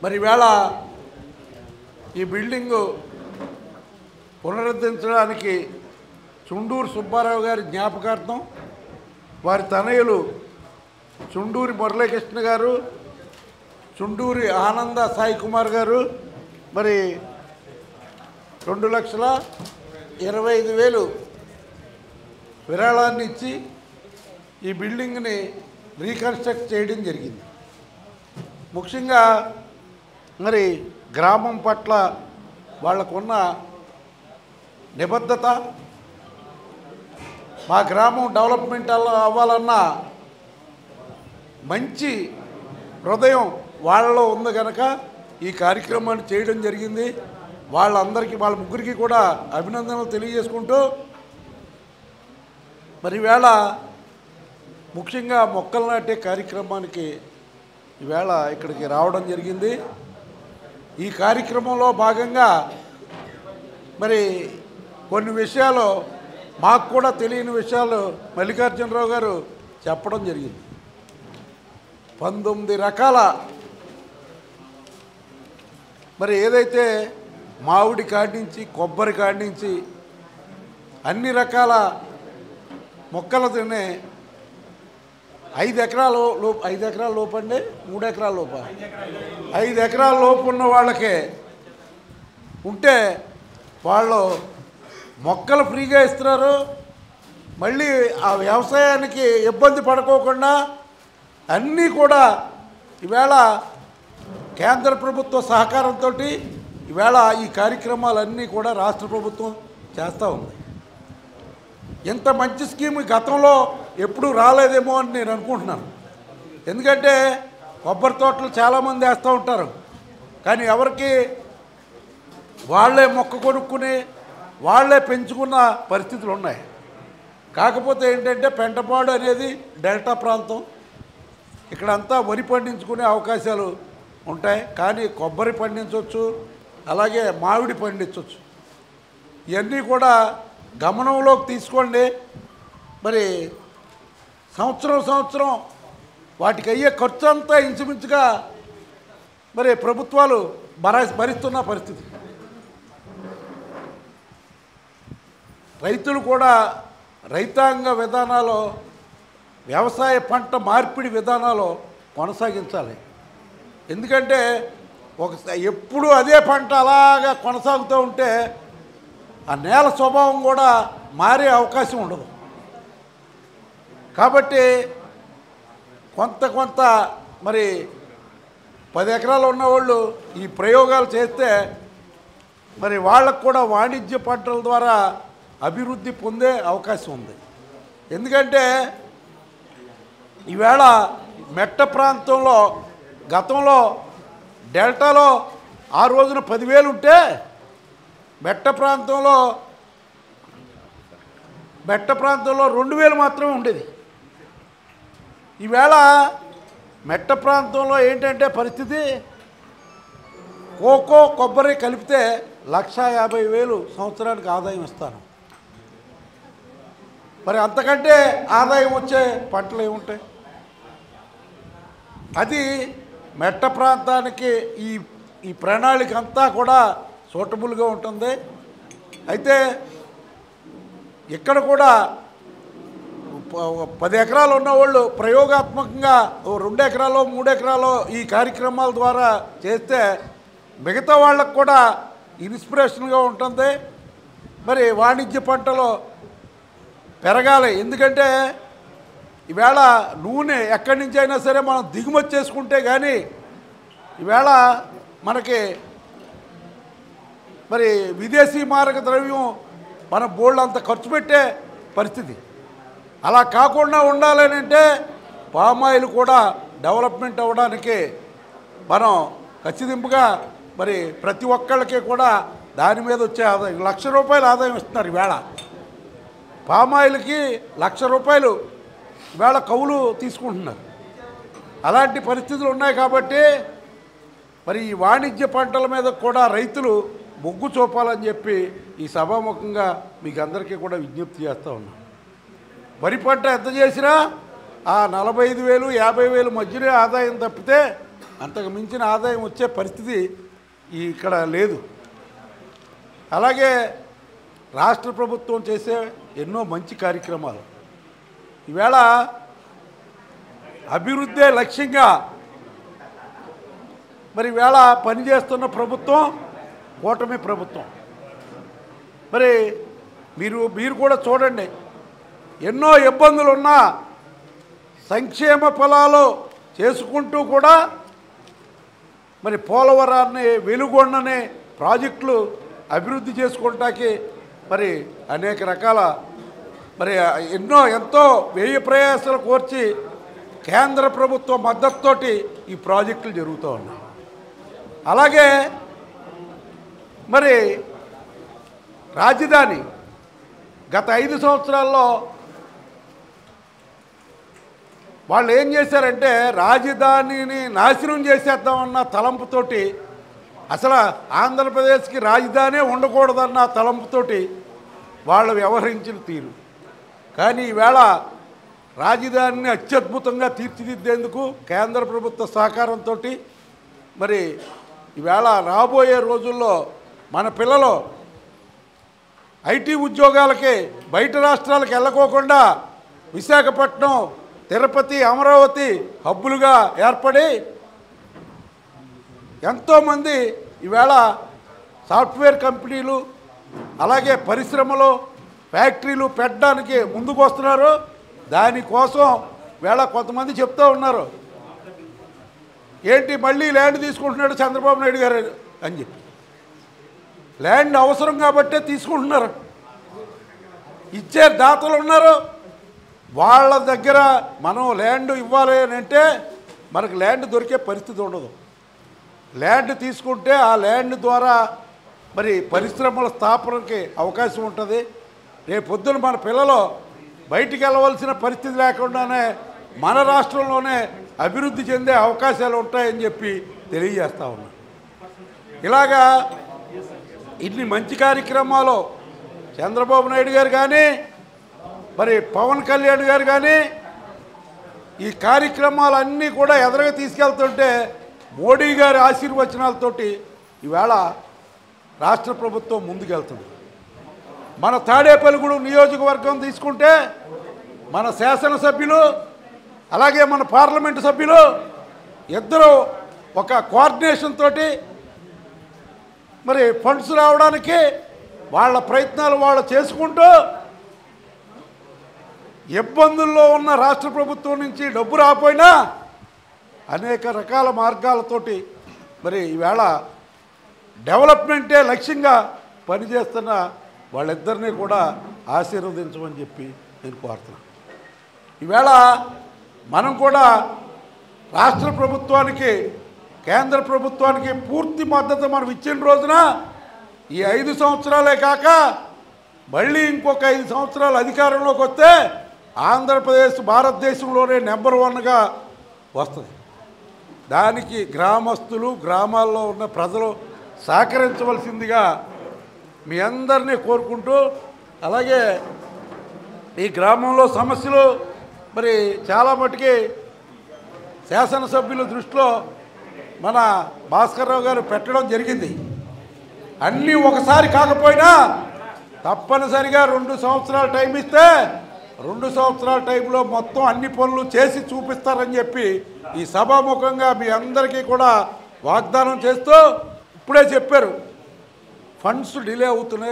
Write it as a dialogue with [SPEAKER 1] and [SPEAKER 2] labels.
[SPEAKER 1] మరి ఈవేళ ఈ బిల్డింగు పునరుద్ధరించడానికి చుండూరు సుబ్బారావు గారి జ్ఞాపకార్థం వారి తనయులు చుండూరి మురళీకృష్ణ గారు, చుండూరి ఆనంద సాయి కుమార్ గారు మరి 2,25,000 విరాళాన్ని ఇచ్చి ఈ బిల్డింగ్ని రీకన్స్ట్రక్ట్ చేయడం జరిగింది. ముఖ్యంగా మరి గ్రామం పట్ల వాళ్ళకున్న నిబద్ధత, మా గ్రామం డెవలప్మెంట్ అవ్వాలన్న మంచి హృదయం వాళ్ళలో ఉంది కనుక ఈ కార్యక్రమాన్ని చేయడం జరిగింది. వాళ్ళందరికీ, వాళ్ళ ముగ్గురికి కూడా అభినందనలు తెలియజేసుకుంటూ మరి ఈవేళ ముఖ్యంగా మొక్కలు నాటే కార్యక్రమానికి ఈవేళ ఇక్కడికి రావడం జరిగింది. ఈ కార్యక్రమంలో భాగంగా మరి కొన్ని విషయాలు మాకు కూడా తెలియని విషయాలు మల్లికార్జునరావు గారు చెప్పడం జరిగింది. 19 రకాల మరి ఏదైతే మామిడి కాడి నుంచి కొబ్బరి కాడి నుంచి అన్ని రకాల మొక్కలు తినే 5 ఎకరాల లోపు అండి, 3 ఎకరాల లోప, 5 ఎకరాల లోపు ఉన్న వాళ్ళకే ఉంటే వాళ్ళు మొక్కలు ఫ్రీగా ఇస్తున్నారు. మళ్ళీ ఆ వ్యవసాయానికి ఇబ్బంది పడుకోకుండా అన్నీ కూడా ఈవేళ కేంద్ర ప్రభుత్వ సహకారంతో ఈవేళ ఈ కార్యక్రమాలన్నీ కూడా రాష్ట్ర ప్రభుత్వం చేస్తూ ఉంది. ఇంత మంచి స్కీమ్ గతంలో ఎప్పుడూ రాలేదేమో అని నేను అనుకుంటున్నాను. ఎందుకంటే కొబ్బరి తోటలు చాలామంది వేస్తూ ఉంటారు, కానీ ఎవరికి వాళ్ళే మొక్క కొనుక్కుని వాళ్ళే పెంచుకున్న పరిస్థితులు ఉన్నాయి. కాకపోతే ఏంటంటే పెంటపాడు అనేది డెల్టా ప్రాంతం, ఇక్కడంతా వరి పండించుకునే అవకాశాలు ఉంటాయి. కానీ కొబ్బరి పండించవచ్చు, అలాగే మామిడి పండించవచ్చు. ఇవన్నీ కూడా గమనంలోకి తీసుకోండి. మరి సంవత్సరం వాటికి అయ్యే ఖర్చు అంతా ఇంచుమించుగా మరి ప్రభుత్వాలు భరిస్తున్న పరిస్థితి. రైతులు కూడా రైతాంగ విధానాలు, వ్యవసాయ పంట మార్పిడి విధానాలు కొనసాగించాలి. ఎందుకంటే ఎప్పుడూ అదే పంట అలాగా కొనసాగుతూ ఉంటే ఆ నేల స్వభావం కూడా మారే అవకాశం ఉండదు. కాబట్టి కొంత మరి 10 ఎకరాలు ఉన్నవాళ్ళు ఈ ప్రయోగాలు చేస్తే మరి వాళ్ళకు కూడా వాణిజ్య పంటల ద్వారా అభివృద్ధి పొందే అవకాశం ఉంది. ఎందుకంటే ఈవేళ మెట్ట ప్రాంతంలో గతంలో డెల్టాలో ఆ రోజున 10,000 ఉంటే మెట్ట ప్రాంతంలో 2,000 మాత్రమే ఉండేది. ఈవేళ మెట్ట ప్రాంతంలో ఏంటంటే పరిస్థితి, కోకో కొబ్బరి కలిపితే 1,50,000 సంవత్సరానికి ఆదాయం ఇస్తాను. మరి అంతకంటే ఆదాయం వచ్చే పంటలు ఏముంటాయి? అది మెట్ట ప్రాంతానికి ఈ ప్రణాళిక అంతా కూడా సూటబుల్గా ఉంటుంది. అయితే ఇక్కడ కూడా 10 ఎకరాలు ఉన్నవాళ్ళు ప్రయోగాత్మకంగా 2 ఎకరాలు 3 ఎకరాలు ఈ కార్యక్రమాల ద్వారా చేస్తే మిగతా వాళ్ళకు కూడా ఇన్స్పిరేషన్గా ఉంటుంది. మరి వాణిజ్య పంటలు పెరగాలి. ఎందుకంటే ఈవేళ నూనె ఎక్కడి నుంచి అయినా సరే మనం దిగుమతి చేసుకుంటే కానీ ఈవేళ మనకి మరి విదేశీ మారక ద్రవ్యం మన బోల్డ్ అంత ఖర్చు పెట్టే పరిస్థితి. అలా కాకుండా ఉండాలని అంటే పామాయిల్ కూడా డెవలప్మెంట్ అవ్వడానికి మనం ఖచ్చితంగా మరి ప్రతి ఒక్కళ్ళకి కూడా దాని మీద వచ్చే ఆదాయం ₹1,00,000 ఆదాయం ఇస్తున్నారు. ఈవేళ పామాయిల్కి ₹1,00,000 ఈవేళ కౌలు తీసుకుంటున్నారు. అలాంటి పరిస్థితులు ఉన్నాయి. కాబట్టి మరి ఈ వాణిజ్య పంటల మీద కూడా రైతులు మొగ్గు చూపాలని చెప్పి ఈ సభాముఖంగా మీకు అందరికీ కూడా విజ్ఞప్తి చేస్తూ ఉన్నాను. వరి పంట ఎంత చేసినా ఆ 45,000 50,000 మధ్యనే ఆదాయం తప్పితే అంతకు మించిన ఆదాయం వచ్చే పరిస్థితి ఇక్కడ లేదు. అలాగే రాష్ట్ర ప్రభుత్వం చేసే ఎన్నో మంచి కార్యక్రమాలు ఈవేళ అభివృద్ధే లక్ష్యంగా మరి ఈవేళ పనిచేస్తున్న ప్రభుత్వం కూటమి ప్రభుత్వం. మరి మీరు కూడా చూడండి, ఎన్నో ఇబ్బందులు ఉన్నా సంక్షేమ ఫలాలు చేసుకుంటూ కూడా మరి పోలవరాన్ని వెలుగొండని ప్రాజెక్టులు అభివృద్ధి చేసుకోవటానికి మరి అనేక రకాల మరి ఎంతో వ్యయ ప్రయాసాలు కోర్చి కేంద్ర ప్రభుత్వ మద్దతుతోటి ఈ ప్రాజెక్టులు జరుగుతూ ఉన్నాయి. అలాగే మరి రాజధాని గత 5 సంవత్సరాల్లో వాళ్ళు ఏం చేశారంటే రాజధానిని నాశనం చేసేద్దామన్న తలంపుతోటి, అసలు ఆంధ్రప్రదేశ్కి రాజధాని ఉండకూడదన్న తలంపుతోటి వాళ్ళు వ్యవహరించిన తీరు. కానీ ఈవేళ రాజధానిని అత్యద్భుతంగా తీర్చిదిద్దేందుకు కేంద్ర ప్రభుత్వ సహకారంతో మరి ఈవేళ రాబోయే రోజుల్లో మన పిల్లలు ఐటీ ఉద్యోగాలకి బయట రాష్ట్రాలకు వెళ్ళకోకుండా విశాఖపట్నం, తిరుపతి, అమరావతి హబ్బులుగా ఏర్పడి ఎంతోమంది ఈవేళ సాఫ్ట్వేర్ కంపెనీలు అలాగే పరిశ్రమలు ఫ్యాక్టరీలు పెట్టడానికి ముందుకు వస్తున్నారు. దానికోసం వేళ కొంతమంది చెప్తూ ఉన్నారు, ఏంటి మళ్ళీ ల్యాండ్ తీసుకుంటున్నాడు చంద్రబాబు నాయుడు గారు అని చెప్పి. ల్యాండ్ అవసరం కాబట్టే తీసుకుంటున్నారు. ఇచ్చే దాతలు ఉన్నారు, వాళ్ళ దగ్గర మనం ల్యాండ్ ఇవ్వాలి అని అంటే మనకు ల్యాండ్ దొరికే పరిస్థితి ఉండదు. ల్యాండ్ తీసుకుంటే ఆ ల్యాండ్ ద్వారా మరి పరిశ్రమల స్థాపనకి అవకాశం ఉంటుంది. రేపు పొద్దున మన పిల్లలు బయటికి వెళ్ళవలసిన పరిస్థితి లేకుండానే మన రాష్ట్రంలోనే అభివృద్ధి చెందే అవకాశాలు ఉంటాయని చెప్పి తెలియజేస్తా ఉన్నాను. ఇలాగా ఇన్ని మంచి కార్యక్రమాలు చంద్రబాబు నాయుడు గారు కానీ మరి పవన్ కళ్యాణ్ గారు కానీ ఈ కార్యక్రమాలన్నీ కూడా ఎదురుగా తీసుకెళ్తుంటే మోడీ గారి ఆశీర్వచనాలతోటి ఈవేళ రాష్ట్ర ప్రభుత్వం ముందుకెళ్తుంది. మన తాడేపల్లిగూడెం నియోజకవర్గం తీసుకుంటే మన శాసనసభ్యులు అలాగే మన పార్లమెంటు సభ్యులు ఇద్దరు ఒక కోఆర్డినేషన్ తోటి మరి ఫండ్స్ రావడానికి వాళ్ళ ప్రయత్నాలు వాళ్ళు చేసుకుంటూ ఇబ్బందుల్లో ఉన్న రాష్ట్ర ప్రభుత్వం నుంచి డబ్బు రాకపోయినా అనేక రకాల మార్గాలతోటి మరి ఈవేళ డెవలప్మెంటే లక్ష్యంగా పనిచేస్తున్న వాళ్ళిద్దరినీ కూడా ఆశీర్వదించమని చెప్పి నేను కోరుతున్నాను. ఈవేళ మనం కూడా రాష్ట్ర ప్రభుత్వానికి కేంద్ర ప్రభుత్వానికి పూర్తి మద్దతు మనం ఇచ్చిన రోజున ఈ 5 సంవత్సరాలే కాక మళ్ళీ ఇంకొక 5 సంవత్సరాలు అధికారంలోకి వస్తే ఆంధ్రప్రదేశ్ భారతదేశంలోనే నెంబర్ 1గా వస్తుంది. దానికి గ్రామస్తులు గ్రామాల్లో ఉన్న ప్రజలు సహకరించవలసిందిగా మీ అందరినీ కోరుకుంటూ, అలాగే ఈ గ్రామంలో సమస్యలు మరి చాలా మటుకి శాసనసభ్యుల దృష్టిలో మన భాస్కర్రావు గారు పెట్టడం జరిగింది. అన్నీ ఒకసారి కాకపోయినా తప్పనిసరిగా 2 సంవత్సరాలు టైం ఇస్తే 2 సంవత్సరాల టైంలో మొత్తం అన్ని పనులు చేసి చూపిస్తారని చెప్పి ఈ సభాముఖంగా మీ అందరికీ కూడా వాగ్దానం చేస్తూ, ఇప్పుడే చెప్పారు ఫండ్స్ డిలే అవుతున్నాయి.